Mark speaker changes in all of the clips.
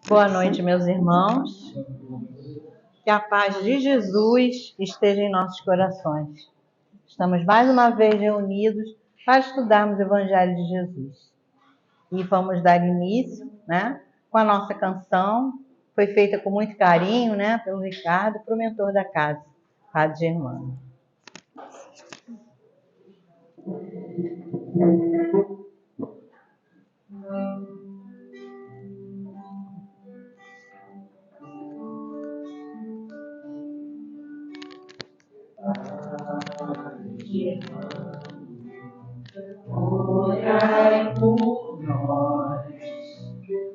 Speaker 1: Boa noite, meus irmãos. Que a paz de Jesus esteja em nossos corações. Estamos mais uma vez reunidos para estudarmos o Evangelho de Jesus. E vamos dar início, com a nossa canção. Foi feita com muito carinho, pelo Ricardo, para o mentor da casa, Padre Germano.
Speaker 2: Orai por nós,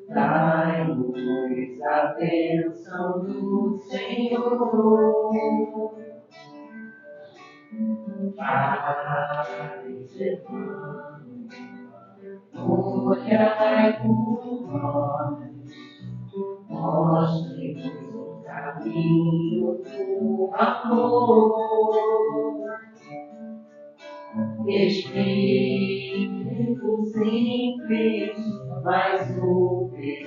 Speaker 2: dai-nos a bênção do Senhor. Pai Germano, orai por nós, mostre-nos o caminho do amor. Espírito simples, mas superior,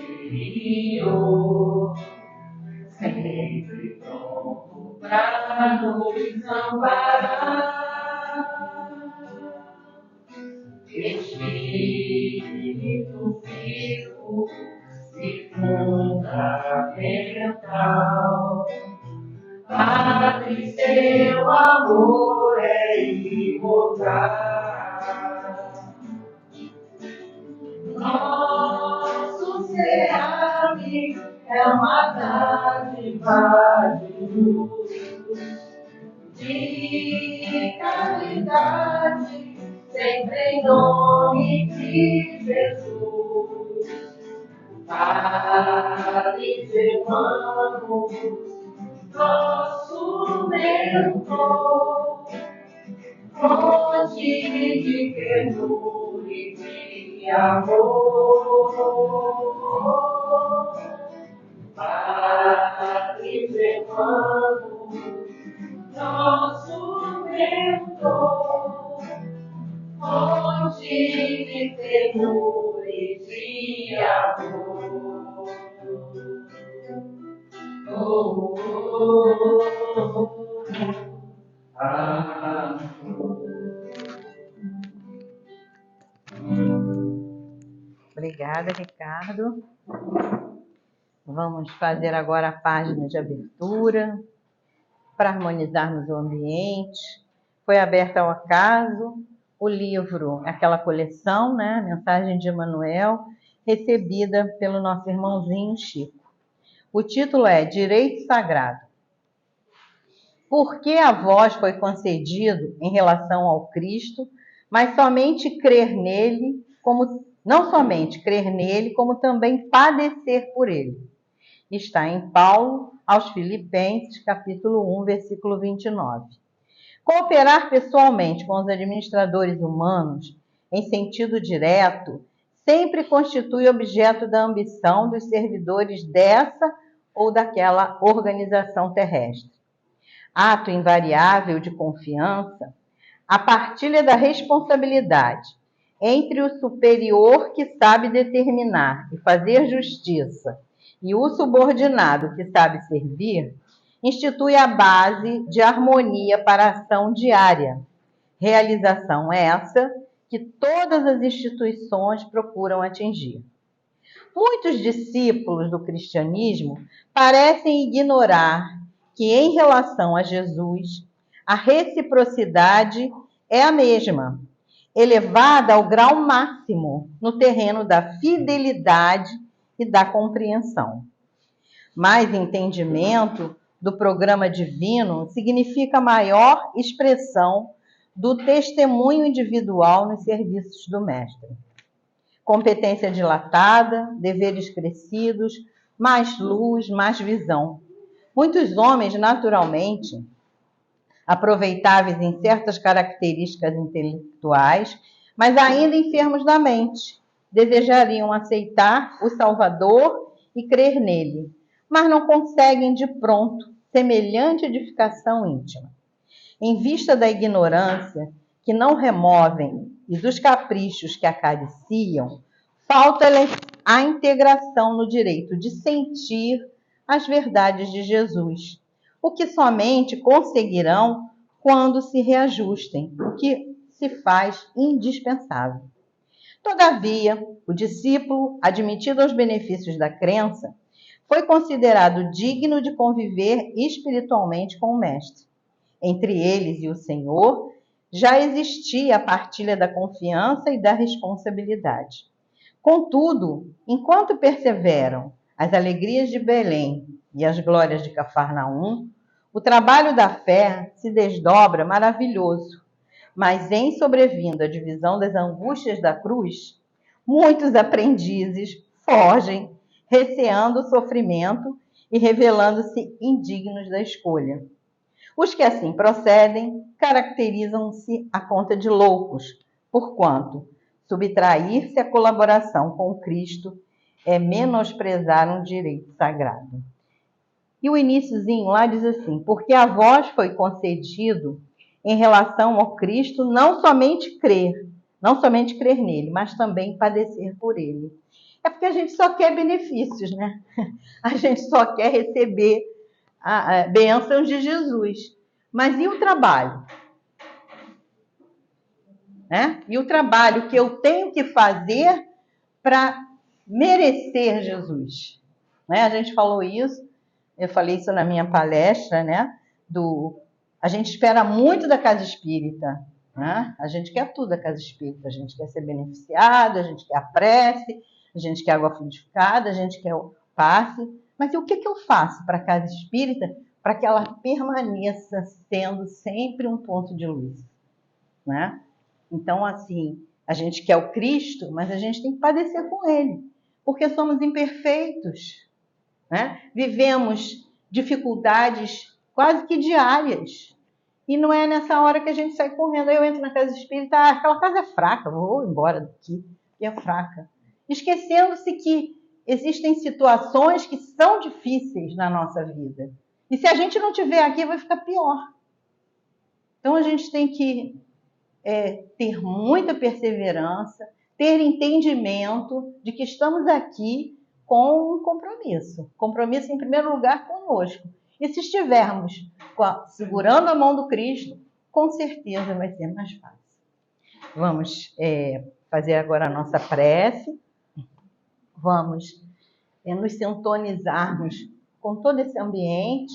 Speaker 2: sempre pronto para nos amparar. Espírito vivo e fundamental, Padre, seu amor é imortal. Nosso SEAB é uma dádiva de luz, de caridade, sempre em nome de Jesus. Padre Germano, nosso mentor, fonte de ternura e de amor. Padre Germano, nosso mentor, fonte de ternura e de amor.
Speaker 1: Obrigada, Ricardo. Vamos fazer agora a página de abertura para harmonizarmos o ambiente. Foi aberta ao acaso o livro, aquela coleção, Mensagem de Emmanuel, recebida pelo nosso irmãozinho Chico. O título é Direito Sagrado. Por que a vós foi concedido em relação ao Cristo, mas somente crer nele, não somente crer nele, como também padecer por ele? Está em Paulo aos Filipenses, capítulo 1, versículo 29. Cooperar pessoalmente com os administradores humanos, em sentido direto, sempre constitui objeto da ambição dos servidores dessa ou daquela organização terrestre. Ato invariável de confiança, a partilha da responsabilidade entre o superior que sabe determinar e fazer justiça e o subordinado que sabe servir, institui a base de harmonia para a ação diária. Realização essa que todas as instituições procuram atingir. Muitos discípulos do cristianismo parecem ignorar que, em relação a Jesus, a reciprocidade é a mesma, elevada ao grau máximo no terreno da fidelidade e da compreensão. Mais entendimento do programa divino significa maior expressão do testemunho individual nos serviços do Mestre. Competência dilatada, deveres crescidos, mais luz, mais visão. Muitos homens, naturalmente, aproveitáveis em certas características intelectuais, mas ainda enfermos da mente, desejariam aceitar o Salvador e crer nele, mas não conseguem de pronto semelhante edificação íntima. Em vista da ignorância que não removem e dos caprichos que acariciam, a integração no direito de sentir as verdades de Jesus, o que somente conseguirão quando se reajustem, o que se faz indispensável. Todavia, o discípulo, admitido aos benefícios da crença, foi considerado digno de conviver espiritualmente com o Mestre. Entre eles e o Senhor, já existia a partilha da confiança e da responsabilidade. Contudo, enquanto perseveram as alegrias de Belém e as glórias de Cafarnaum, o trabalho da fé se desdobra maravilhoso, mas em sobrevindo a divisão das angústias da cruz, muitos aprendizes fogem, receando o sofrimento e revelando-se indignos da escolha. Os que assim procedem caracterizam-se à conta de loucos, porquanto subtrair-se à colaboração com Cristo é menosprezar um direito sagrado. E o iniciozinho lá diz assim: porque a vós foi concedido em relação ao Cristo não somente crer nele, mas também padecer por ele. É porque a gente só quer benefícios, né? A gente só quer receber a bênçãos de Jesus. Mas e o trabalho? Né? E o trabalho que eu tenho que fazer para merecer Jesus? Né? A gente falou isso, eu falei isso na minha palestra, né? A gente espera muito da casa espírita, né? A gente quer tudo da casa espírita, a gente quer ser beneficiado, a gente quer a prece, a gente quer água fluidificada, a gente quer o passe. Mas e o que eu faço para a casa espírita para que ela permaneça sendo sempre um ponto de luz, né? Então, assim, a gente quer o Cristo, mas a gente tem que padecer com Ele, porque somos imperfeitos, né? Vivemos dificuldades quase que diárias. E não é nessa hora que a gente sai correndo. Aí eu entro na casa espírita, aquela casa é fraca, vou embora daqui, e é fraca. Esquecendo-se que existem situações que são difíceis na nossa vida. E se a gente não tiver aqui, vai ficar pior. Então a gente tem que ter muita perseverança, ter entendimento de que estamos aqui com um compromisso. Compromisso, em primeiro lugar, conosco. E se estivermos segurando a mão do Cristo, com certeza vai ser mais fácil. Vamos fazer agora a nossa prece. Vamos nos sintonizarmos com todo esse ambiente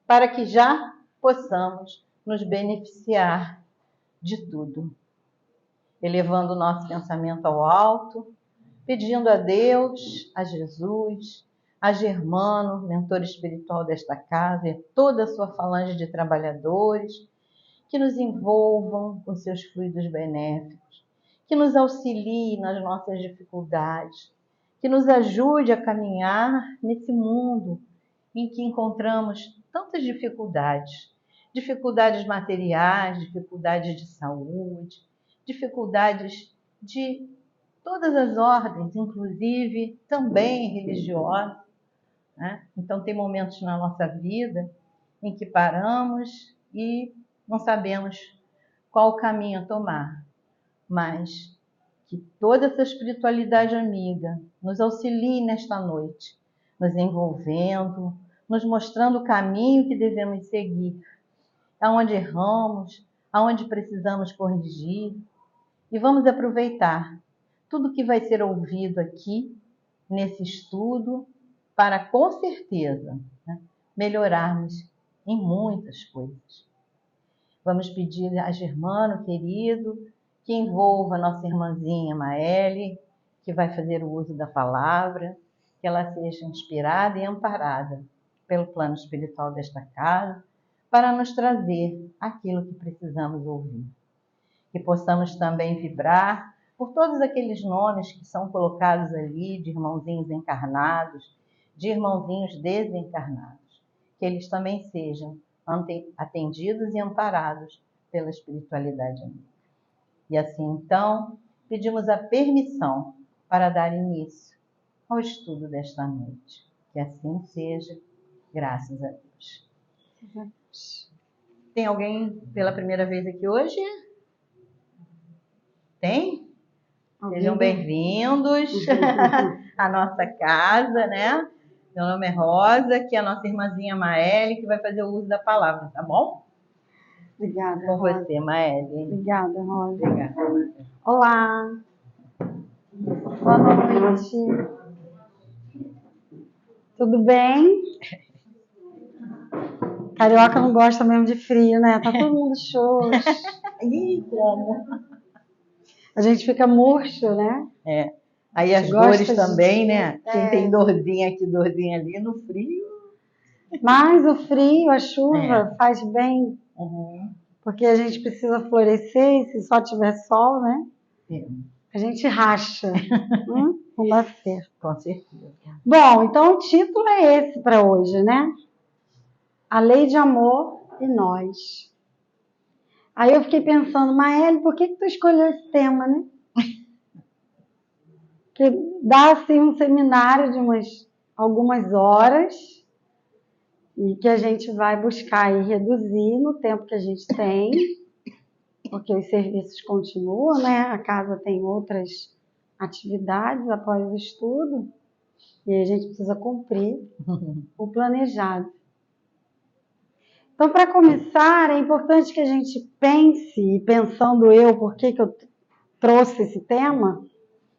Speaker 1: para que já possamos nos beneficiar de tudo. Elevando o nosso pensamento ao alto, pedindo a Deus, a Jesus, a Germano, mentor espiritual desta casa, e toda a sua falange de trabalhadores, que nos envolvam com seus fluidos benéficos, que nos auxilie nas nossas dificuldades, que nos ajude a caminhar nesse mundo em que encontramos tantas dificuldades, dificuldades materiais, dificuldades de saúde, dificuldades de todas as ordens, inclusive também religiosas, né? Então tem momentos na nossa vida em que paramos e não sabemos qual o caminho a tomar, mas que toda essa espiritualidade amiga nos auxilie nesta noite, nos envolvendo, nos mostrando o caminho que devemos seguir, aonde erramos, aonde precisamos corrigir, e vamos aproveitar tudo que vai ser ouvido aqui nesse estudo para, com certeza, né, melhorarmos em muitas coisas. Vamos pedir a Germano, querido, que envolva a nossa irmãzinha Maeli, que vai fazer o uso da palavra, que ela seja inspirada e amparada pelo plano espiritual desta casa, para nos trazer aquilo que precisamos ouvir. Que possamos também vibrar por todos aqueles nomes que são colocados ali, de irmãozinhos encarnados, de irmãozinhos desencarnados, que eles também sejam atendidos e amparados pela espiritualidade amiga. E assim, então, pedimos a permissão para dar início ao estudo desta noite. Que assim seja, graças a Deus. Tem alguém pela primeira vez aqui hoje? Tem? Sejam bem-vindos à nossa casa, né? Meu nome é Rosa, aqui é a nossa irmãzinha Maeli, que vai fazer o uso da palavra, tá bom?
Speaker 3: Obrigada,
Speaker 1: Com
Speaker 3: Rosa.
Speaker 1: você, Maeli.
Speaker 3: Obrigada, Rosa.
Speaker 1: Obrigada.
Speaker 3: Olá. Boa noite. Tudo bem? Carioca não gosta mesmo de frio, né? Tá todo mundo xoxo.
Speaker 1: Ih, como?
Speaker 3: A gente fica murcho, né?
Speaker 1: É. Aí as dores também, né? Quem tem dorzinha aqui, dorzinha ali, no frio.
Speaker 3: Mas o frio, a chuva, faz bem.
Speaker 1: Uhum.
Speaker 3: Porque a gente precisa florescer, e se só tiver sol, né? A gente racha. Não dá certo.
Speaker 1: Com certeza.
Speaker 3: Bom, então o título é esse para hoje, né? A Lei de Amor e Nós. Aí eu fiquei pensando, Maeli, por que tu escolheu esse tema, né? Que dá assim um seminário de algumas horas e que a gente vai buscar e reduzir no tempo que a gente tem, porque os serviços continuam, né? A casa tem outras atividades após o estudo e a gente precisa cumprir o planejado. Então, para começar, é importante que a gente pense, e pensando eu, por que eu trouxe esse tema,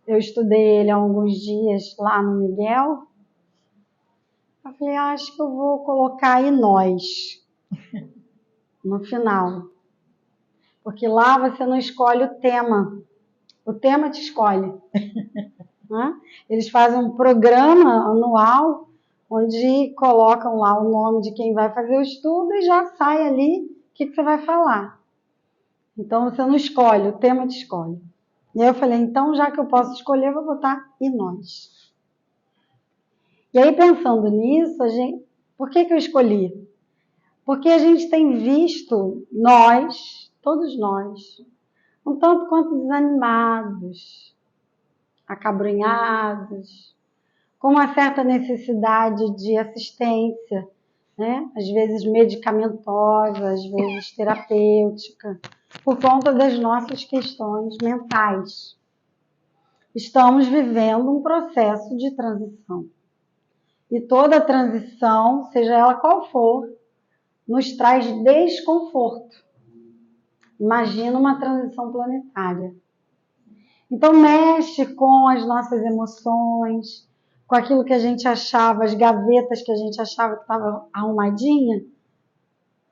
Speaker 3: eu estudei ele há alguns dias lá no Miguel, eu falei, acho que eu vou colocar aí nós, no final. Porque lá você não escolhe o tema te escolhe. Né? Eles fazem um programa anual, onde colocam lá o nome de quem vai fazer o estudo e já sai ali o que você vai falar. Então você não escolhe, o tema te escolhe. E aí eu falei, então já que eu posso escolher, eu vou botar e nós. E aí pensando nisso, por que eu escolhi? Porque a gente tem visto todos nós, um tanto quanto desanimados, acabrunhados, com uma certa necessidade de assistência, né? Às vezes medicamentosa, às vezes terapêutica, por conta das nossas questões mentais. Estamos vivendo um processo de transição. E toda transição, seja ela qual for, nos traz desconforto. Imagina uma transição planetária. Então mexe com as nossas emoções, com aquilo que a gente achava, as gavetas que a gente achava que estava arrumadinha.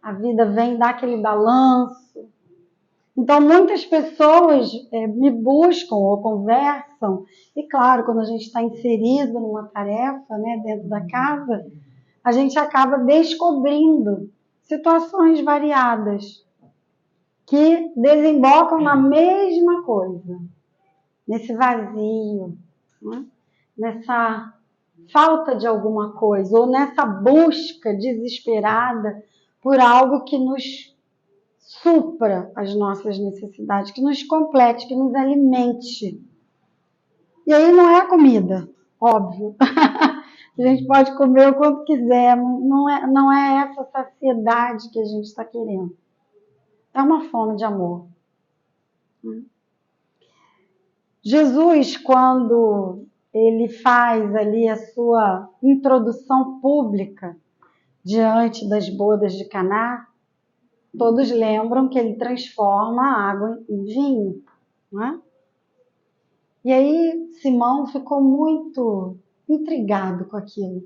Speaker 3: A vida vem dar aquele balanço. Então muitas pessoas me buscam ou conversam. E claro, quando a gente está inserido numa tarefa, né, dentro da casa, a gente acaba descobrindo situações variadas que desembocam na mesma coisa, nesse vazio, né? Nessa falta de alguma coisa, ou nessa busca desesperada por algo que nos supra as nossas necessidades, que nos complete, que nos alimente. E aí não é a comida, óbvio. A gente pode comer o quanto quiser, não é essa saciedade que a gente está querendo. É uma fome de amor. Jesus, quando ele faz ali a sua introdução pública diante das bodas de Caná, todos lembram que ele transforma a água em vinho, não é? E aí Simão ficou muito intrigado com aquilo.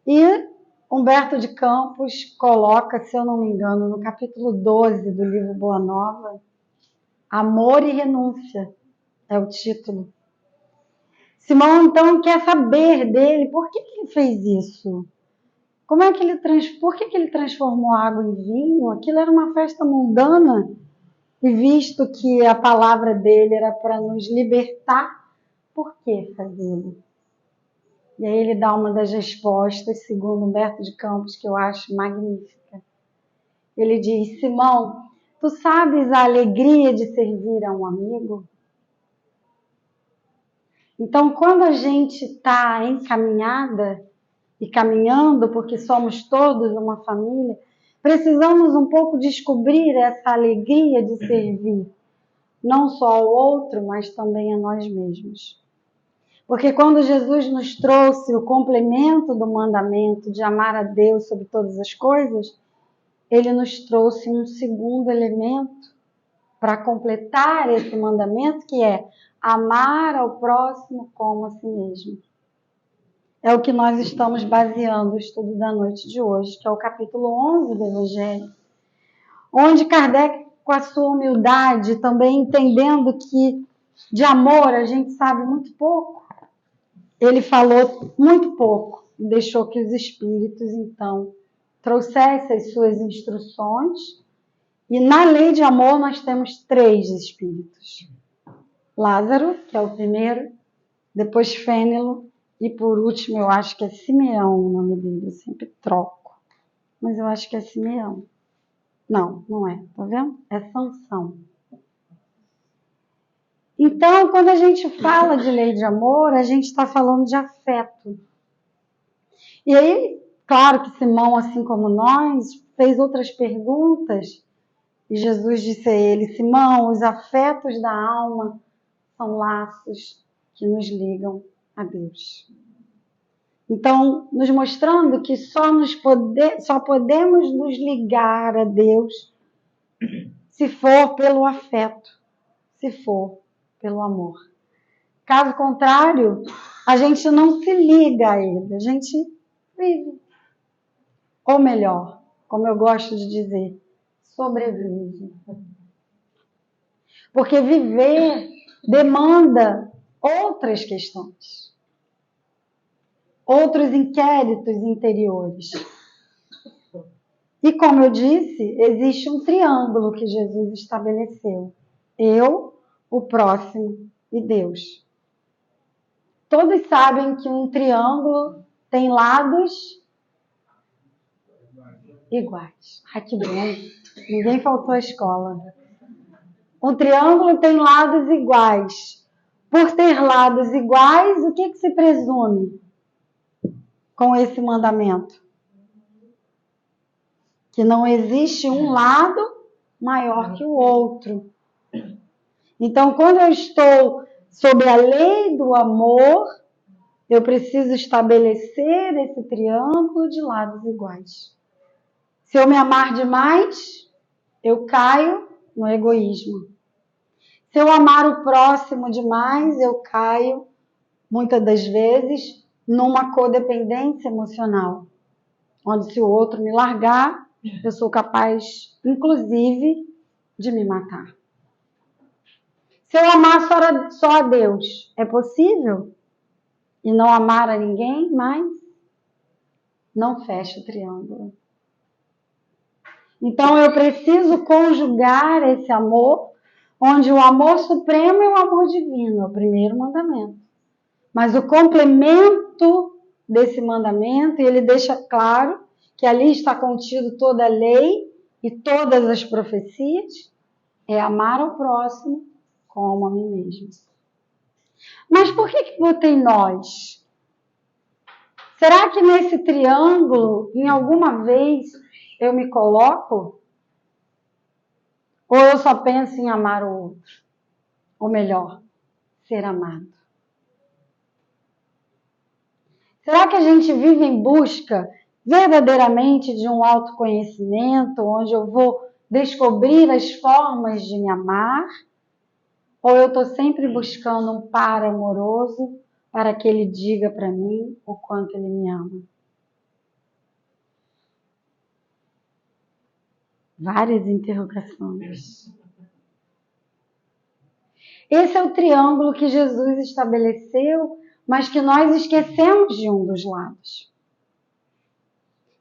Speaker 3: E Humberto de Campos coloca, se eu não me engano, no capítulo 12 do livro Boa Nova, Amor e Renúncia é o título. Simão, então, quer saber dele por que ele fez isso. Por que ele transformou a água em vinho? Aquilo era uma festa mundana. E visto que a palavra dele era para nos libertar, por que fazê-lo? E aí ele dá uma das respostas, segundo Humberto de Campos, que eu acho magnífica. Ele diz, Simão, tu sabes a alegria de servir a um amigo? Então, quando a gente está encaminhada e caminhando, porque somos todos uma família, precisamos um pouco descobrir essa alegria de servir. não só ao outro, mas também a nós mesmos. Porque quando Jesus nos trouxe o complemento do mandamento de amar a Deus sobre todas as coisas, ele nos trouxe um segundo elemento para completar esse mandamento, que é amar ao próximo como a si mesmo. É o que nós estamos baseando o estudo da noite de hoje, que é o capítulo 11 do Evangelho, onde Kardec, com a sua humildade, também entendendo que de amor a gente sabe muito pouco, ele falou muito pouco e deixou que os espíritos, então, trouxessem as suas instruções. E na lei de amor nós temos 3 espíritos. Lázaro, que é o primeiro, depois Fênelon, e por último eu acho que é Simeão o nome dele, eu sempre troco. Mas eu acho que é Simeão. Não, não é, tá vendo? É Sansão. Então, quando a gente fala de lei de amor, a gente está falando de afeto. E aí, claro que Simão, assim como nós, fez outras perguntas, e Jesus disse a ele: Simão, os afetos da alma são laços que nos ligam a Deus. Então, nos mostrando que só podemos nos ligar a Deus se for pelo afeto, se for pelo amor. Caso contrário, a gente não se liga a Ele, a gente vive. Ou melhor, como eu gosto de dizer, sobrevive. Porque viver demanda outras questões, outros inquéritos interiores. E como eu disse, existe um triângulo que Jesus estabeleceu: eu, o próximo e Deus. Todos sabem que um triângulo tem lados iguais. Ai, que bom! Ninguém faltou à escola. Um triângulo tem lados iguais. Por ter lados iguais, o que se presume com esse mandamento? Que não existe um lado maior que o outro. Então, quando eu estou sob a lei do amor, eu preciso estabelecer esse triângulo de lados iguais. Se eu me amar demais, eu caio no egoísmo. Se eu amar o próximo demais, eu caio, muitas das vezes, numa codependência emocional, onde se o outro me largar, eu sou capaz, inclusive, de me matar. Se eu amar só a Deus, é possível? E não amar a ninguém mais? Não fecha o triângulo. Então eu preciso conjugar esse amor, onde o amor supremo é o amor divino, é o primeiro mandamento. Mas o complemento desse mandamento, ele deixa claro que ali está contido toda a lei e todas as profecias, é amar ao próximo como a mim mesmo. Mas por que botei nós? Será que nesse triângulo, em alguma vez, eu me coloco? Ou eu só penso em amar o outro? Ou melhor, ser amado? Será que a gente vive em busca verdadeiramente de um autoconhecimento, onde eu vou descobrir as formas de me amar? Ou eu estou sempre buscando um par amoroso para que ele diga para mim o quanto ele me ama? Várias interrogações. Esse é o triângulo que Jesus estabeleceu, mas que nós esquecemos de um dos lados.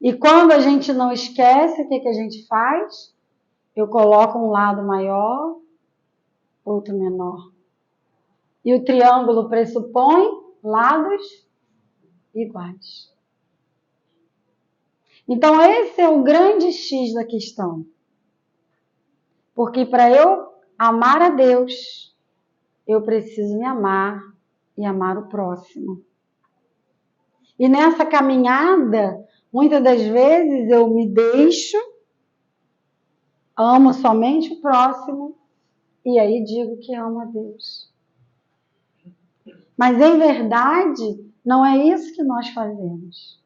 Speaker 3: E quando a gente não esquece, o que a gente faz? Eu coloco um lado maior, outro menor. E o triângulo pressupõe lados iguais. Então esse é o grande X da questão. Porque para eu amar a Deus, eu preciso me amar e amar o próximo. E nessa caminhada, muitas das vezes eu me deixo, amo somente o próximo e aí digo que amo a Deus. Mas em verdade, não é isso que nós fazemos.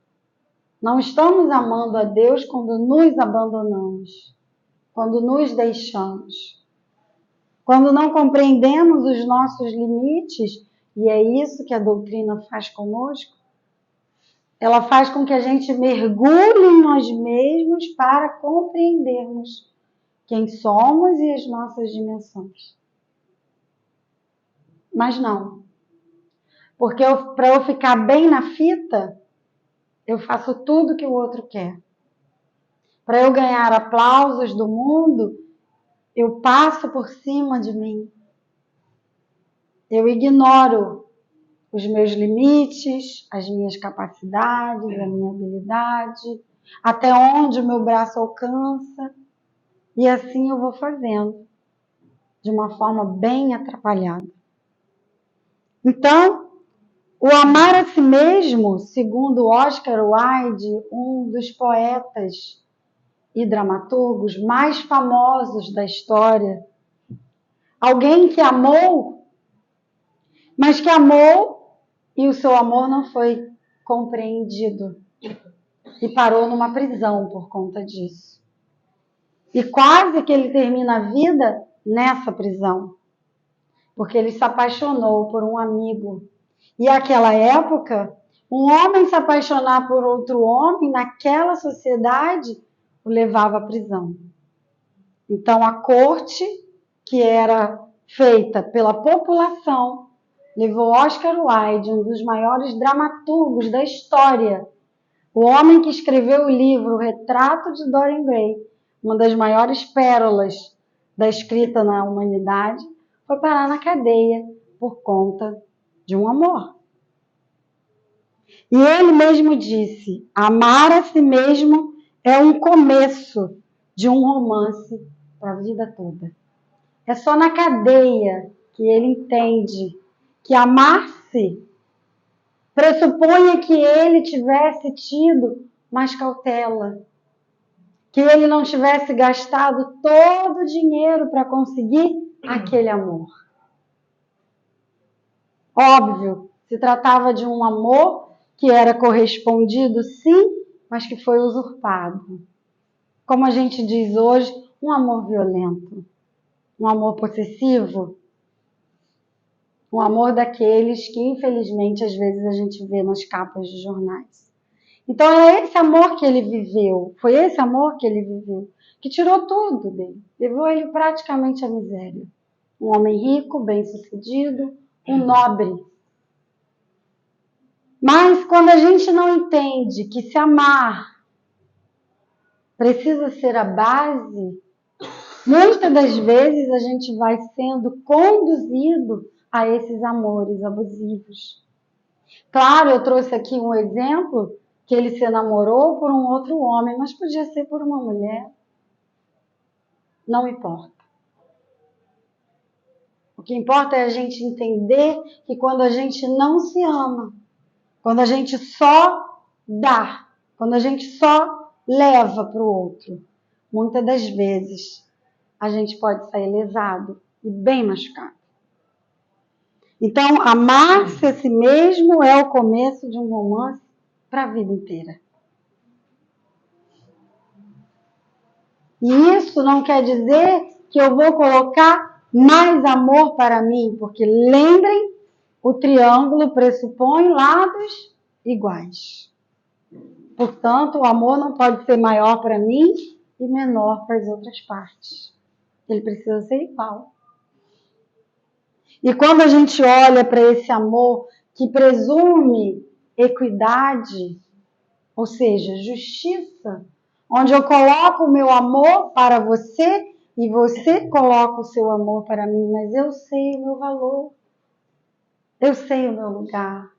Speaker 3: Não estamos amando a Deus quando nos abandonamos, quando nos deixamos, quando não compreendemos os nossos limites, e é isso que a doutrina faz conosco. Ela faz com que a gente mergulhe em nós mesmos para compreendermos quem somos e as nossas dimensões. Mas não. Porque para eu ficar bem na fita, eu faço tudo que o outro quer. Para eu ganhar aplausos do mundo, eu passo por cima de mim. Eu ignoro os meus limites, as minhas capacidades, a minha habilidade, até onde o meu braço alcança. E assim eu vou fazendo, de uma forma bem atrapalhada. Então, o amar a si mesmo, segundo Oscar Wilde, um dos poetas e dramaturgos mais famosos da história, alguém que amou, mas que amou e o seu amor não foi compreendido e parou numa prisão por conta disso. E quase que ele termina a vida nessa prisão, porque ele se apaixonou por um amigo. E naquela época, um homem se apaixonar por outro homem, naquela sociedade, o levava à prisão. Então, a corte, que era feita pela população, levou Oscar Wilde, um dos maiores dramaturgos da história, o homem que escreveu o livro O Retrato de Dorian Gray, uma das maiores pérolas da escrita na humanidade, foi parar na cadeia por conta de um amor. E ele mesmo disse, amar a si mesmo é um começo de um romance para a vida toda. É só na cadeia que ele entende que amar-se pressupunha que ele tivesse tido mais cautela, que ele não tivesse gastado todo o dinheiro para conseguir aquele amor. Óbvio, se tratava de um amor que era correspondido, sim, mas que foi usurpado. Como a gente diz hoje, um amor violento, um amor possessivo, um amor daqueles que, infelizmente, às vezes a gente vê nas capas de jornais. Então, era esse amor que ele viveu, foi esse amor que ele viveu, que tirou tudo dele, levou ele praticamente à miséria. Um homem rico, bem-sucedido, um nobre. Mas quando a gente não entende que se amar precisa ser a base, muitas das vezes a gente vai sendo conduzido a esses amores abusivos. Claro, eu trouxe aqui um exemplo que ele se namorou por um outro homem, mas podia ser por uma mulher. Não importa. O que importa é a gente entender que quando a gente não se ama, quando a gente só dá, quando a gente só leva para o outro, muitas das vezes a gente pode sair lesado e bem machucado. Então, amar-se a si mesmo é o começo de um romance para a vida inteira. E isso não quer dizer que eu vou colocar mais amor para mim, porque lembrem, o triângulo pressupõe lados iguais. Portanto, o amor não pode ser maior para mim e menor para as outras partes. Ele precisa ser igual. E quando a gente olha para esse amor que presume equidade, ou seja, justiça, onde eu coloco o meu amor para você e você coloca o seu amor para mim, mas eu sei o meu valor, eu sei o meu lugar,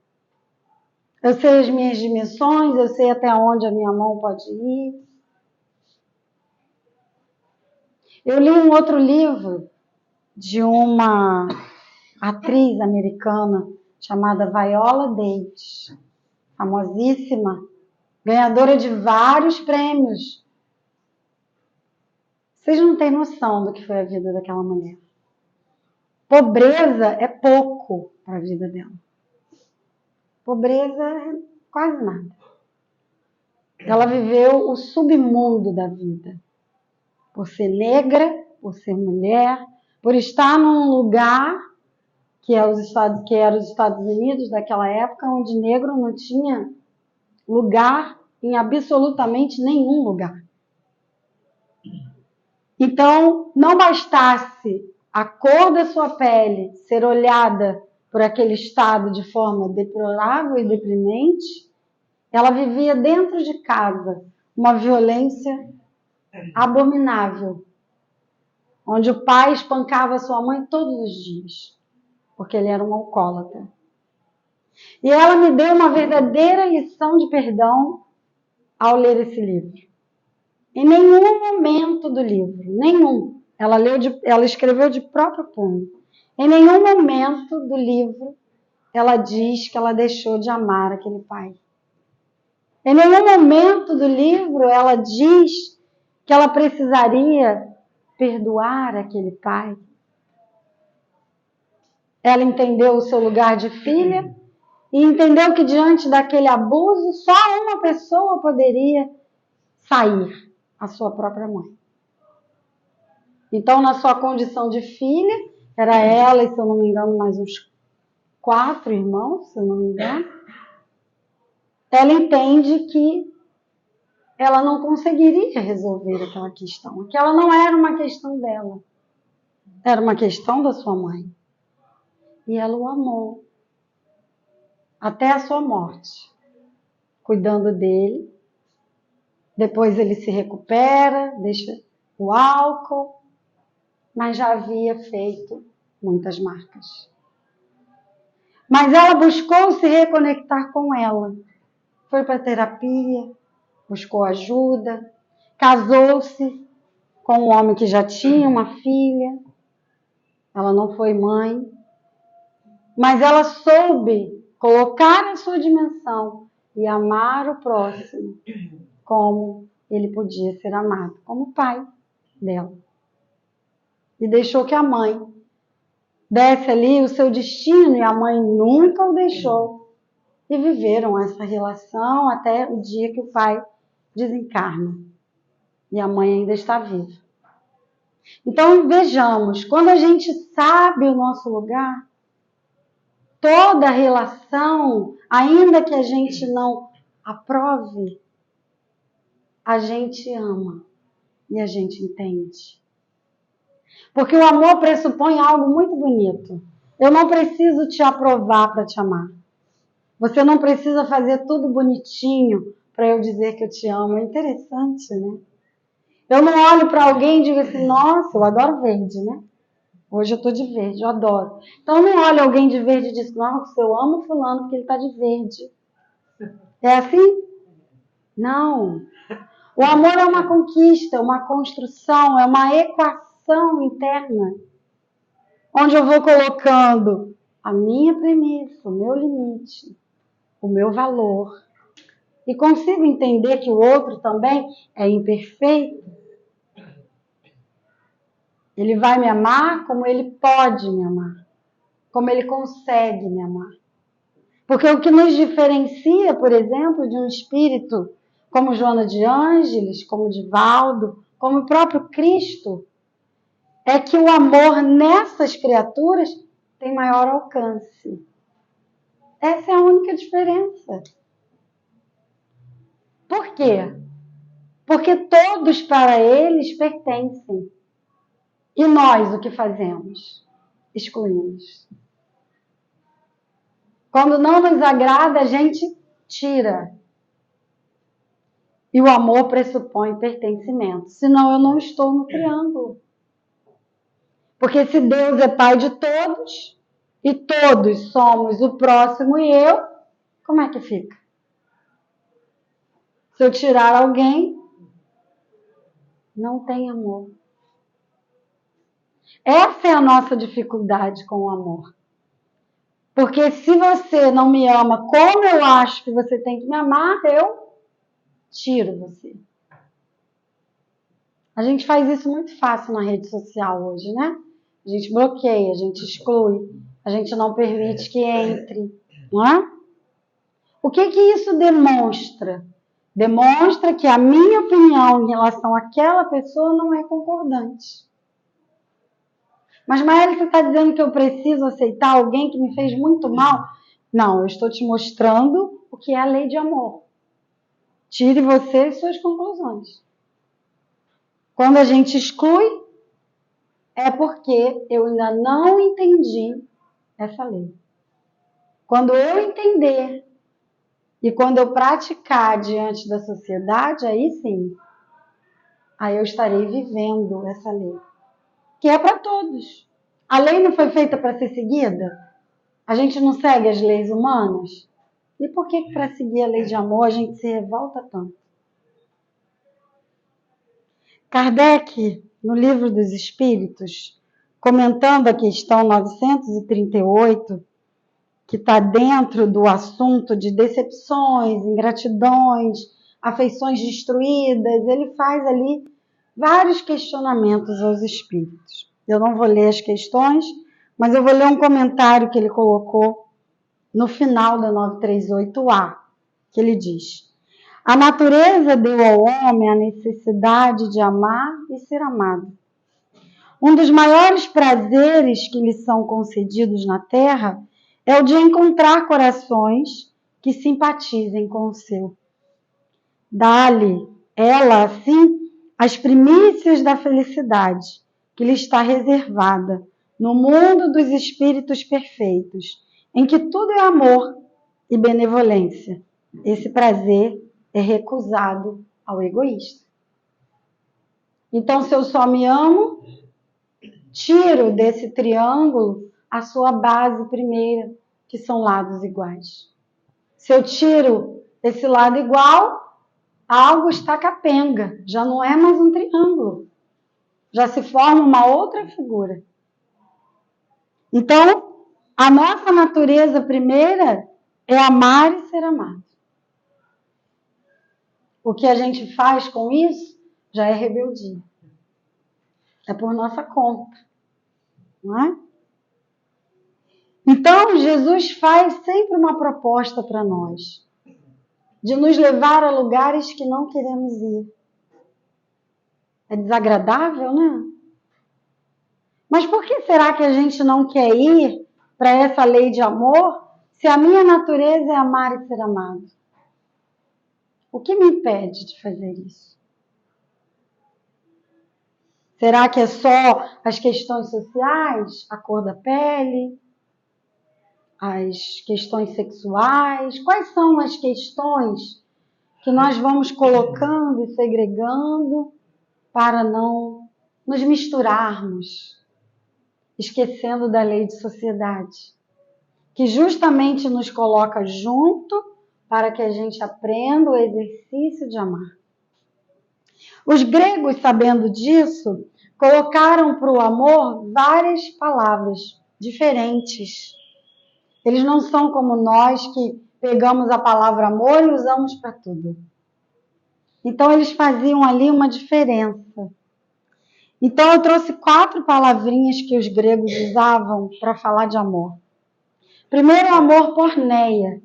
Speaker 3: eu sei as minhas dimensões, eu sei até onde a minha mão pode ir. Eu li um outro livro de uma atriz americana chamada Viola Davis, famosíssima, ganhadora de vários prêmios. Vocês não têm noção do que foi a vida daquela mulher. Pobreza é pouco para a vida dela. Pobreza é quase nada. Ela viveu o submundo da vida. Por ser negra, por ser mulher, por estar num lugar que era os Estados Unidos daquela época, onde negro não tinha lugar em absolutamente nenhum lugar. Então, não bastasse a cor da sua pele ser olhada por aquele Estado de forma deplorável e deprimente, ela vivia dentro de casa uma violência abominável, onde o pai espancava sua mãe todos os dias, porque ele era um alcoólatra. E ela me deu uma verdadeira lição de perdão ao ler esse livro. Em nenhum momento do livro, nenhum, ela escreveu de próprio punho. Em nenhum momento do livro ela diz que ela deixou de amar aquele pai. Em nenhum momento do livro ela diz que ela precisaria perdoar aquele pai. Ela entendeu o seu lugar de filha e entendeu que diante daquele abuso só uma pessoa poderia sair, a sua própria mãe. Então, na sua condição de filha, era ela e, se eu não me engano, mais uns 4 irmãos, se eu não me engano, ela entende que ela não conseguiria resolver aquela questão. Aquela não era uma questão dela, era uma questão da sua mãe. E ela o amou até a sua morte, cuidando dele. Depois ele se recupera, deixa o álcool, mas já havia feito muitas marcas. Mas ela buscou se reconectar com ela. Foi para terapia, buscou ajuda, casou-se com um homem que já tinha uma filha. Ela não foi mãe, mas ela soube colocar a sua dimensão e amar o próximo como ele podia ser amado, como pai dela. E deixou que a mãe desse ali o seu destino, e a mãe nunca o deixou. E viveram essa relação até o dia que o pai desencarna. E a mãe ainda está viva. Então, vejamos, quando a gente sabe o nosso lugar, toda relação, ainda que a gente não aprove, a gente ama e a gente entende. Porque o amor pressupõe algo muito bonito. Eu não preciso te aprovar para te amar. Você não precisa fazer tudo bonitinho para eu dizer que eu te amo. É interessante, né? Eu não olho para alguém e digo assim, nossa, eu adoro verde, né? Hoje eu estou de verde, eu adoro. Então eu não olho alguém de verde e digo, nossa, eu amo fulano porque ele está de verde. É assim? Não. O amor é uma conquista, uma construção, é uma equação interna, onde eu vou colocando a minha premissa, o meu limite, o meu valor, e consigo entender que o outro também é imperfeito. Ele vai me amar como ele pode me amar, como ele consegue me amar. Porque o que nos diferencia, por exemplo, de um espírito como Joana de Ângeles, como Divaldo, como o próprio Cristo, é que o amor nessas criaturas tem maior alcance. Essa é a única diferença. Por quê? Porque todos para eles pertencem. E nós o que fazemos? Excluímos. Quando não nos agrada, a gente tira. E o amor pressupõe pertencimento. Senão eu não estou no triângulo. Porque se Deus é pai de todos, e todos somos o próximo e eu, como é que fica? Se eu tirar alguém, não tem amor. Essa é a nossa dificuldade com o amor. Porque se você não me ama como eu acho que você tem que me amar, eu tiro você. A gente faz isso muito fácil na rede social hoje, né? a gente bloqueia, a gente exclui, a gente não permite que entre, não é? O que isso demonstra? Demonstra que a minha opinião em relação àquela pessoa não é concordante. Mas, Maíra, você está dizendo que eu preciso aceitar alguém que me fez muito mal? Não, eu estou te mostrando o que é a lei de amor. Tire você suas conclusões. Quando a gente exclui, é porque eu ainda não entendi essa lei. Quando eu entender e quando eu praticar diante da sociedade, aí sim, aí eu estarei vivendo essa lei. Que é para todos. A lei não foi feita para ser seguida? A gente não segue as leis humanas? E por que para seguir a lei de amor a gente se revolta tanto? Kardec, no Livro dos Espíritos, comentando a questão 938, que está dentro do assunto de decepções, ingratidões, afeições destruídas, ele faz ali vários questionamentos aos espíritos. Eu não vou ler as questões, mas eu vou ler um comentário que ele colocou no final da 938A, que ele diz: a natureza deu ao homem a necessidade de amar e ser amado. Um dos maiores prazeres que lhe são concedidos na terra é o de encontrar corações que simpatizem com o seu. Dá-lhe ela, assim, as primícias da felicidade que lhe está reservada no mundo dos espíritos perfeitos, em que tudo é amor e benevolência. Esse prazer é recusado ao egoísta. Então, se eu só me amo, tiro desse triângulo a sua base primeira, que são lados iguais. Se eu tiro esse lado igual, algo está capenga, já não é mais um triângulo, já se forma uma outra figura. Então, a nossa natureza primeira é amar e ser amado. O que a gente faz com isso já é rebeldia. É por nossa conta, não é? Então, Jesus faz sempre uma proposta para nós, de nos levar a lugares que não queremos ir. É desagradável, né? Mas por que será que a gente não quer ir para essa lei de amor, se a minha natureza é amar e ser amado? O que me impede de fazer isso? Será que é só as questões sociais, a cor da pele, as questões sexuais? Quais são as questões que nós vamos colocando e segregando para não nos misturarmos, esquecendo da lei de sociedade, que justamente nos coloca junto para que a gente aprenda o exercício de amar? Os gregos, sabendo disso, colocaram para o amor várias palavras diferentes. Eles não são como nós, que pegamos a palavra amor e usamos para tudo. Então, eles faziam ali uma diferença. Então, eu trouxe 4 palavrinhas que os gregos usavam para falar de amor. Primeiro, o amor porneia,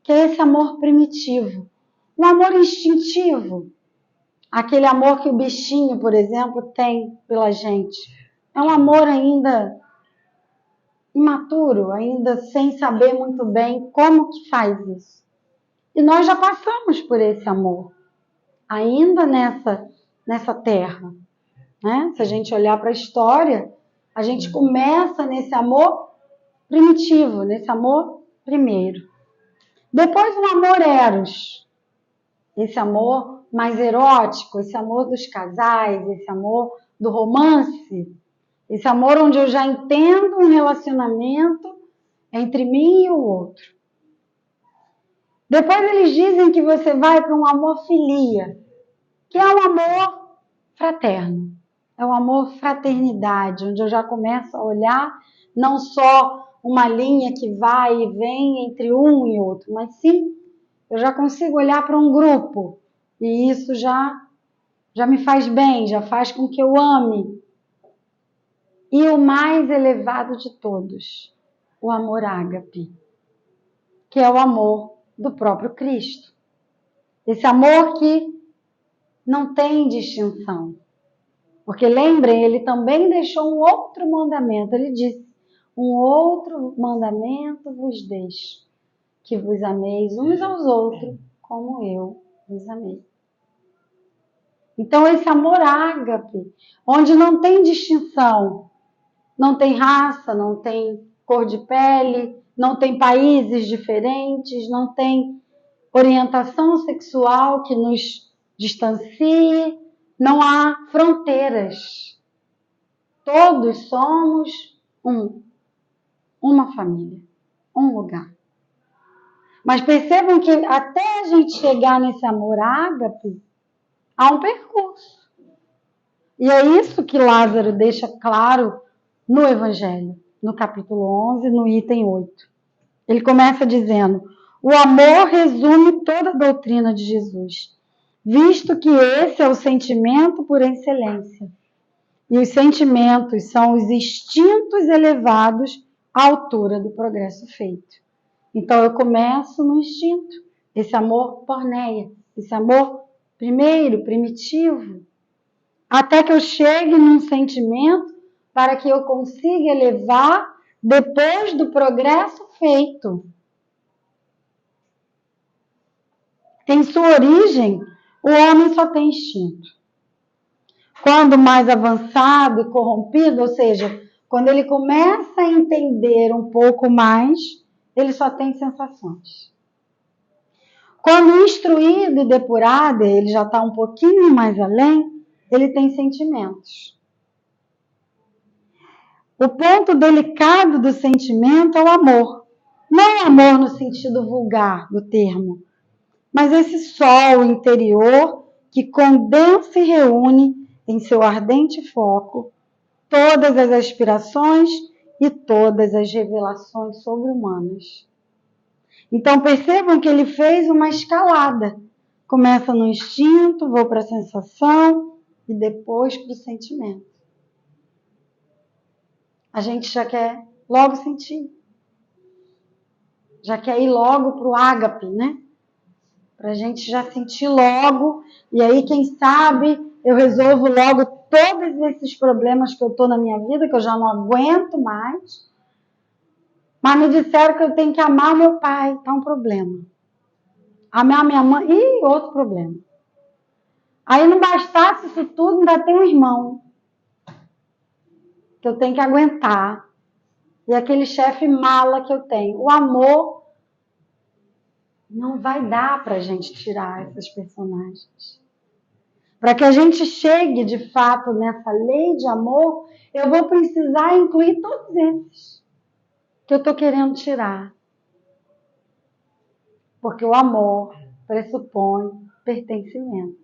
Speaker 3: que é esse amor primitivo. Um amor instintivo. Aquele amor que o bichinho, por exemplo, tem pela gente. É um amor ainda imaturo, ainda sem saber muito bem como que faz isso. E nós já passamos por esse amor, ainda nessa terra, né? Se a gente olhar para a história, a gente começa nesse amor primitivo, nesse amor primeiro. Depois um amor eros, esse amor mais erótico, esse amor dos casais, esse amor do romance, esse amor onde eu já entendo um relacionamento entre mim e o outro. Depois eles dizem que você vai para um amor filia, que é um amor fraterno, é um amor fraternidade, onde eu já começo a olhar não só uma linha que vai e vem entre um e outro, mas sim, eu já consigo olhar para um grupo, e isso já me faz bem, já faz com que eu ame. E o mais elevado de todos, o amor ágape, que é o amor do próprio Cristo. Esse amor que não tem distinção. Porque lembrem, ele também deixou um outro mandamento. Ele disse, um outro mandamento vos deixo, que vos ameis uns aos outros, como eu vos amei. Então, esse amor ágape, onde não tem distinção, não tem raça, não tem cor de pele, não tem países diferentes, não tem orientação sexual que nos distancie, não há fronteiras. Todos somos uma família, um lugar. Mas percebam que até a gente chegar nesse amor ágape, há um percurso. E é isso que Lázaro deixa claro no Evangelho, no capítulo 11, no item 8. Ele começa dizendo, o amor resume toda a doutrina de Jesus, visto que esse é o sentimento por excelência. E os sentimentos são os instintos elevados à altura do progresso feito. Então eu começo no instinto, esse amor porneia, esse amor primeiro, primitivo, até que eu chegue num sentimento para que eu consiga elevar depois do progresso feito. Em sua origem, o homem só tem instinto. Quando mais avançado e corrompido, ou seja, quando ele começa a entender um pouco mais, ele só tem sensações. Quando instruído e depurado, ele já está um pouquinho mais além, ele tem sentimentos. O ponto delicado do sentimento é o amor. Não o amor no sentido vulgar do termo, mas esse sol interior que condensa e reúne em seu ardente foco todas as aspirações e todas as revelações sobre-humanas. Então percebam que ele fez uma escalada. Começa no instinto, vou para a sensação e depois para o sentimento. A gente já quer logo sentir. Já quer ir logo para o ágape, né? Para a gente já sentir logo. E aí, quem sabe, eu resolvo logo todos esses problemas que eu estou na minha vida, que eu já não aguento mais. Mas me disseram que eu tenho que amar meu pai. Tá um problema. Amar minha mãe. Ih, outro problema. Aí não bastasse isso tudo, ainda tem um irmão que eu tenho que aguentar. E aquele chefe mala que eu tenho. O amor não vai dar para a gente tirar essas personagens. Para que a gente chegue, de fato, nessa lei de amor, eu vou precisar incluir todos esses que eu estou querendo tirar. Porque o amor pressupõe pertencimento.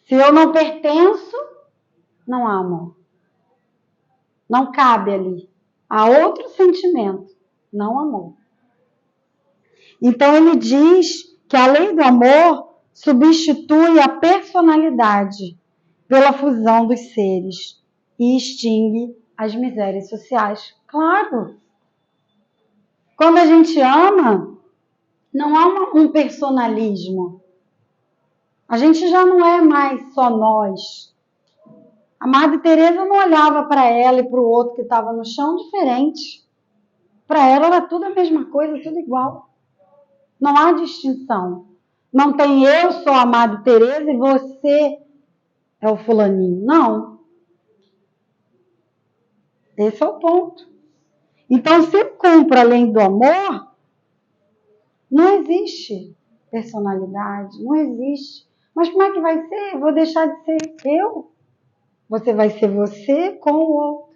Speaker 3: Se eu não pertenço, não há amor. Não cabe ali. Há outro sentimento, não amor. Então ele diz que a lei do amor substitui a personalidade pela fusão dos seres e extingue as misérias sociais. Claro! Quando a gente ama, não há um personalismo. A gente já não é mais só nós. A Madre Teresa não olhava para ela e para o outro que estava no chão diferente. Para ela era tudo a mesma coisa, tudo igual. Não há distinção. Não tem eu sou a Madre Teresa e você é o fulaninho. Não. Esse é o ponto. Então, se cumpre a lei do amor, não existe personalidade, não existe. Mas como é que vai ser? Eu vou deixar de ser eu? Você vai ser você com o outro.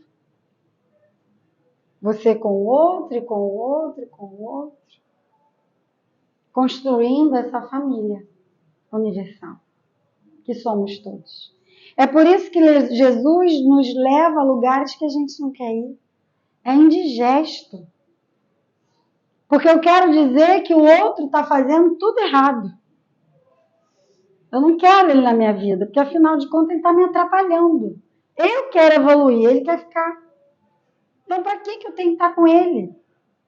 Speaker 3: Você com o outro, e com o outro, e com o outro. Construindo essa família universal, que somos todos. É por isso que Jesus nos leva a lugares que a gente não quer ir. É indigesto. Porque eu quero dizer que o outro está fazendo tudo errado. Eu não quero ele na minha vida, porque afinal de contas ele está me atrapalhando. Eu quero evoluir, ele quer ficar. Então, para que eu tenho que estar com ele?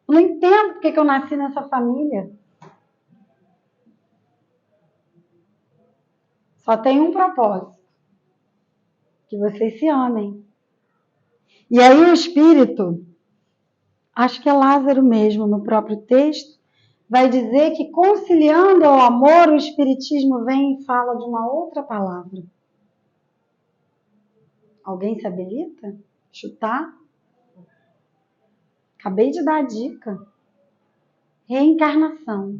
Speaker 3: Eu não entendo porque que eu nasci nessa família. Só tem um propósito. Que vocês se amem. E aí o Espírito, acho que é Lázaro mesmo, no próprio texto, vai dizer que conciliando ao amor, o Espiritismo vem e fala de uma outra palavra. Alguém se habilita? Chutar? Acabei de dar a dica. Reencarnação.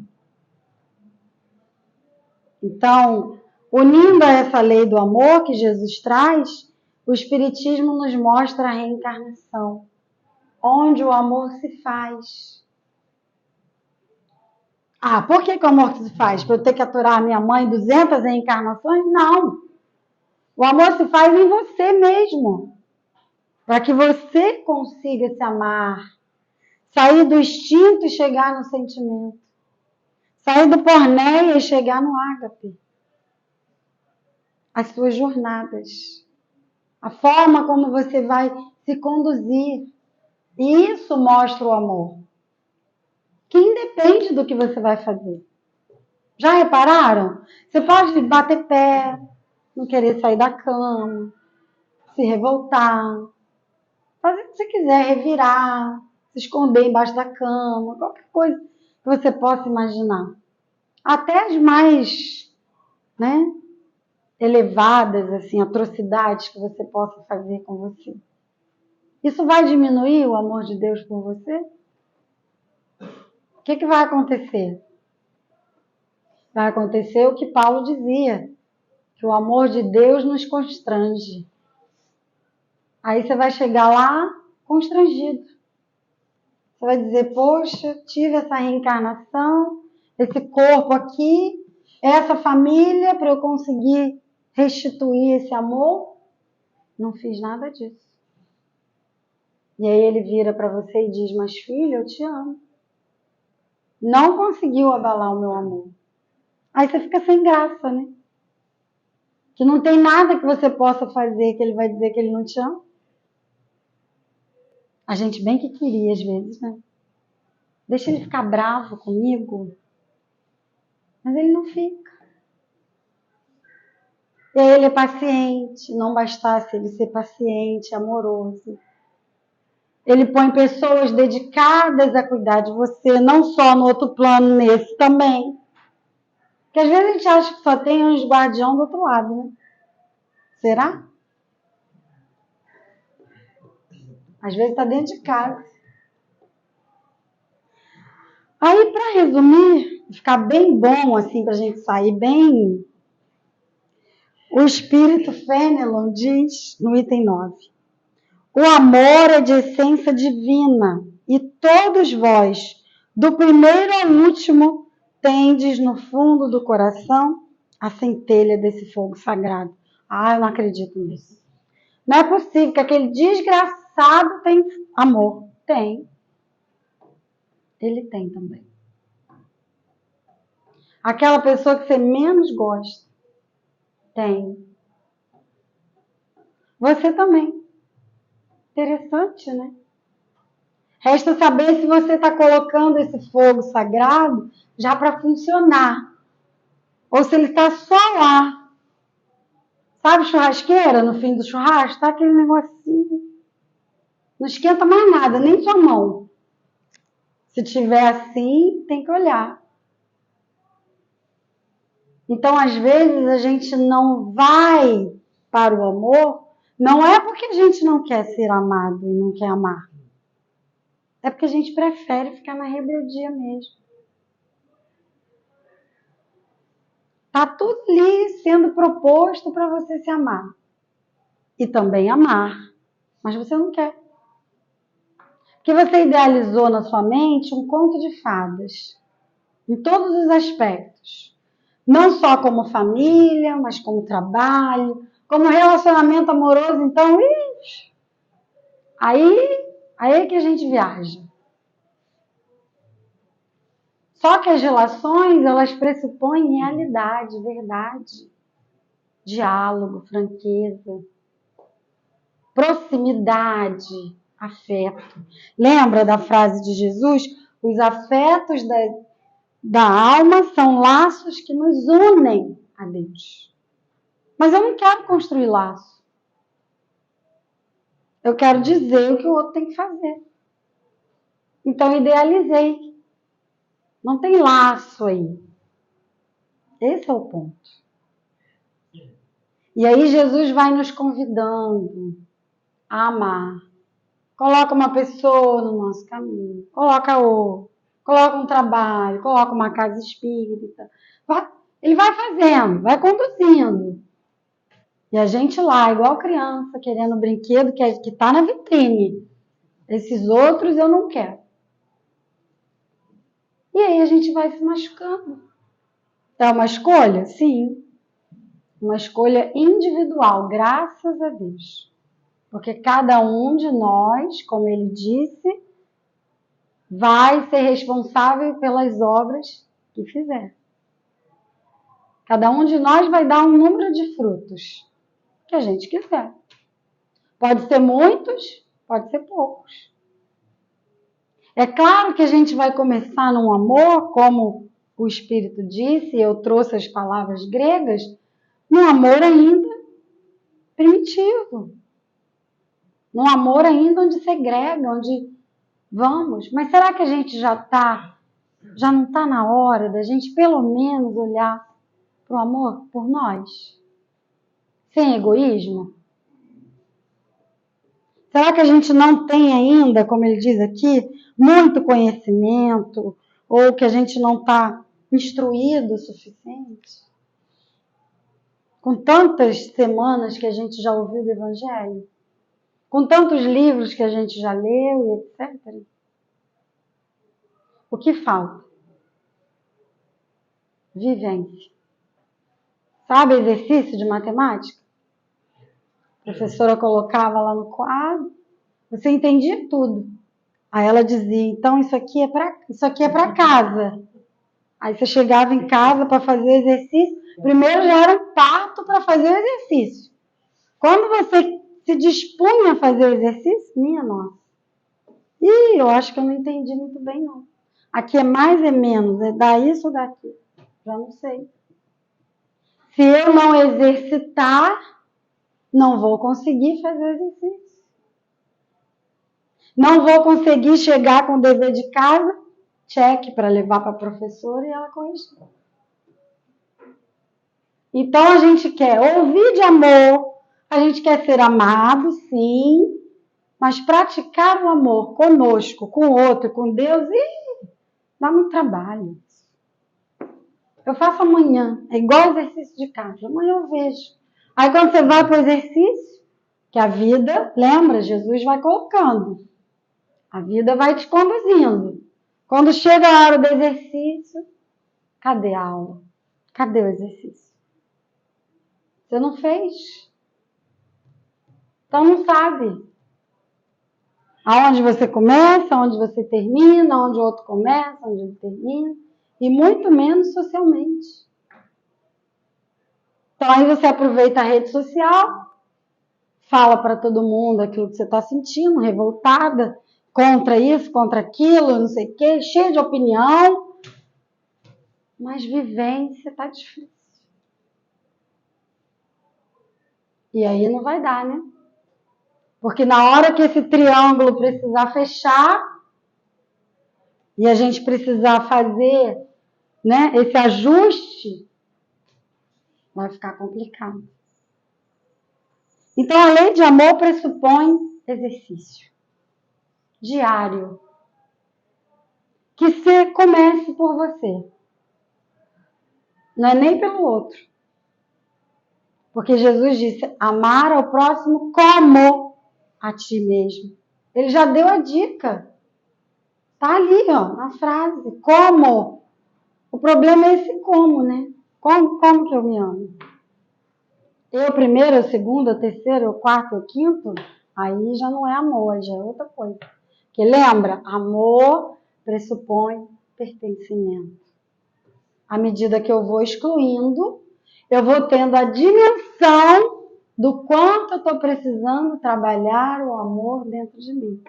Speaker 3: Então, unindo a essa lei do amor que Jesus traz, o Espiritismo nos mostra a reencarnação, onde o amor se faz. Ah, por que o amor se faz? Para eu ter que aturar a minha mãe 200 reencarnações? Não. O amor se faz em você mesmo, para que você consiga se amar, sair do instinto e chegar no sentimento, sair do pornéia e chegar no ágape. As suas jornadas, a forma como você vai se conduzir. E isso mostra o amor, que independe do que você vai fazer. Já repararam? Você pode bater pé, não querer sair da cama, se revoltar, fazer o que você quiser, revirar, se esconder embaixo da cama, qualquer coisa que você possa imaginar. Até as mais, elevadas, assim, atrocidades que você possa fazer com você. Isso vai diminuir o amor de Deus por você? O que vai acontecer? Vai acontecer o que Paulo dizia, que o amor de Deus nos constrange. Aí você vai chegar lá constrangido. Você vai dizer, poxa, tive essa reencarnação, esse corpo aqui, essa família para eu conseguir restituir esse amor. Não fiz nada disso. E aí ele vira para você e diz, mas filha, eu te amo. Não conseguiu abalar o meu amor. Aí você fica sem graça, né? Que não tem nada que você possa fazer que ele vai dizer que ele não te ama. A gente bem que queria às vezes, né? Deixa ele ficar bravo comigo. Mas ele não fica. E aí ele é paciente. Não bastasse ele ser paciente, amoroso. Ele põe pessoas dedicadas a cuidar de você, não só no outro plano, nesse também. Porque às vezes a gente acha que só tem uns guardião do outro lado, né? Será? Às vezes está dentro de casa. Aí, para resumir, ficar bem bom, assim, para a gente sair bem, o Espírito Fenelon diz no item 9: o amor é de essência divina, e todos vós, do primeiro ao último, tendes no fundo do coração a centelha desse fogo sagrado. Ah, eu não acredito nisso. Não é possível que aquele desgraçado tem amor. Tem. Ele tem também. Aquela pessoa que você menos gosta. Tem. Você também. Interessante, né? Resta saber se você está colocando esse fogo sagrado já para funcionar. Ou se ele está só lá. Sabe churrasqueira no fim do churrasco? Tá aquele negocinho. Não esquenta mais nada, nem sua mão. Se tiver assim, tem que olhar. Então, às vezes, a gente não vai para o amor, não é porque a gente não quer ser amado e não quer amar. É porque a gente prefere ficar na rebeldia mesmo. Está tudo ali sendo proposto para você se amar. E também amar. Mas você não quer. Porque você idealizou na sua mente um conto de fadas. Em todos os aspectos. Não só como família, mas como trabalho, como relacionamento amoroso. Então, aí é que a gente viaja. Só que as relações, elas pressupõem realidade, verdade, diálogo, franqueza. proximidade, afeto. Lembra da frase de Jesus? Os afetos da alma são laços que nos unem a Deus. Mas eu não quero construir laço. Eu quero dizer o que o outro tem que fazer. Então, idealizei. Não tem laço aí. Esse é o ponto. E aí Jesus vai nos convidando a amar. Coloca uma pessoa no nosso caminho. Coloca outra. Coloca um trabalho. Coloca uma casa espírita. Ele vai fazendo, vai conduzindo. E a gente lá, igual criança, querendo brinquedo que está na vitrine. Esses outros eu não quero. E aí a gente vai se machucando. É uma escolha? Sim. Uma escolha individual, graças a Deus. Porque cada um de nós, como ele disse, vai ser responsável pelas obras que fizer. Cada um de nós vai dar um número de frutos que a gente quiser. Pode ser muitos, pode ser poucos. É claro que a gente vai começar num amor, como o Espírito disse, eu trouxe as palavras gregas, num amor ainda primitivo. Num amor ainda onde segrega, onde vamos. Mas será que a gente já não está na hora da gente pelo menos olhar para o amor por nós? Sem egoísmo? Será que a gente não tem ainda, como ele diz aqui, muito conhecimento? Ou que a gente não está instruído o suficiente? Com tantas semanas que a gente já ouviu do Evangelho? Com tantos livros que a gente já leu, etc. O que falta? Vivência. Sabe exercício de matemática? A professora colocava lá no quadro, você entendia tudo. Aí ela dizia, então isso aqui é para casa. Aí você chegava em casa para fazer o exercício, primeiro já era um parto para fazer o exercício. Quando você se dispunha a fazer o exercício, minha nossa. Eu acho que eu não entendi muito bem, não. Aqui é mais, é menos, é dar isso ou daquilo. Já não sei. Se eu não exercitar, não vou conseguir fazer o exercício. Não vou conseguir chegar com o dever de casa, cheque para levar para a professora e ela corrigir. Então a gente quer ouvir de amor, a gente quer ser amado, sim, mas praticar o amor conosco, com o outro, com Deus, dá muito trabalho. Eu faço amanhã, é igual exercício de casa, amanhã eu vejo. Aí quando você vai para o exercício, que a vida, lembra, Jesus vai colocando. A vida vai te conduzindo. Quando chega a hora do exercício, cadê a aula? Cadê o exercício? Você não fez. Então não sabe. Aonde você começa, aonde você termina, aonde o outro começa, aonde ele termina. E muito menos socialmente. Então aí você aproveita a rede social, fala para todo mundo aquilo que você está sentindo, revoltada, contra isso, contra aquilo, não sei o quê, cheia de opinião. Mas vivência está difícil. E aí não vai dar, né? Porque na hora que esse triângulo precisar fechar e a gente precisar fazer, né, esse ajuste, vai ficar complicado. Então a lei de amor pressupõe exercício diário. Que você comece por você. Não é nem pelo outro. Porque Jesus disse, amar ao próximo como a ti mesmo. Ele já deu a dica. Tá ali, ó, na frase. Como? O problema é esse como, né? Como que eu me amo? Eu primeiro, eu segundo, eu terceiro, eu quarto, eu quinto? Aí já não é amor, já é outra coisa. Porque lembra, amor pressupõe pertencimento. À medida que eu vou excluindo, eu vou tendo a dimensão do quanto eu estou precisando trabalhar o amor dentro de mim.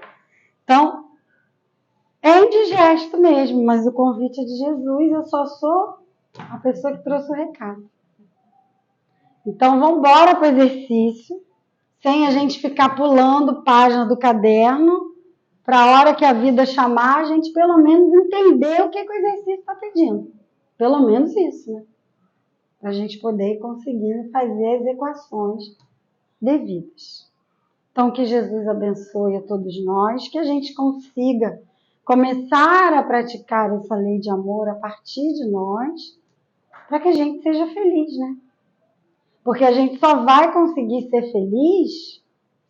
Speaker 3: Então, é indigesto mesmo, mas o convite é de Jesus, eu só sou a pessoa que trouxe o recado. Então, vamos embora para o exercício, sem a gente ficar pulando página do caderno, para a hora que a vida chamar, a gente pelo menos entender o que o exercício está pedindo. Pelo menos isso, né? Para a gente poder conseguir fazer as equações devidas. Então, que Jesus abençoe a todos nós, que a gente consiga começar a praticar essa lei de amor a partir de nós, para que a gente seja feliz, né? Porque a gente só vai conseguir ser feliz,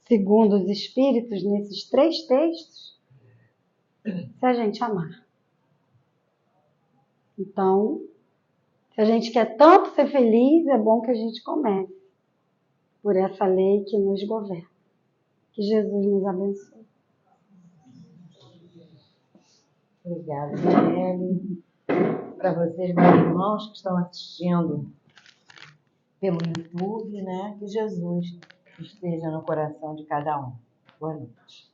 Speaker 3: segundo os Espíritos, nesses 3 textos, se a gente amar. Então, se a gente quer tanto ser feliz, é bom que a gente comece por essa lei que nos governa. Que Jesus nos abençoe.
Speaker 1: Obrigada, Daniele. Para vocês, meus irmãos que estão assistindo pelo YouTube, né? Que Jesus esteja no coração de cada um. Boa noite.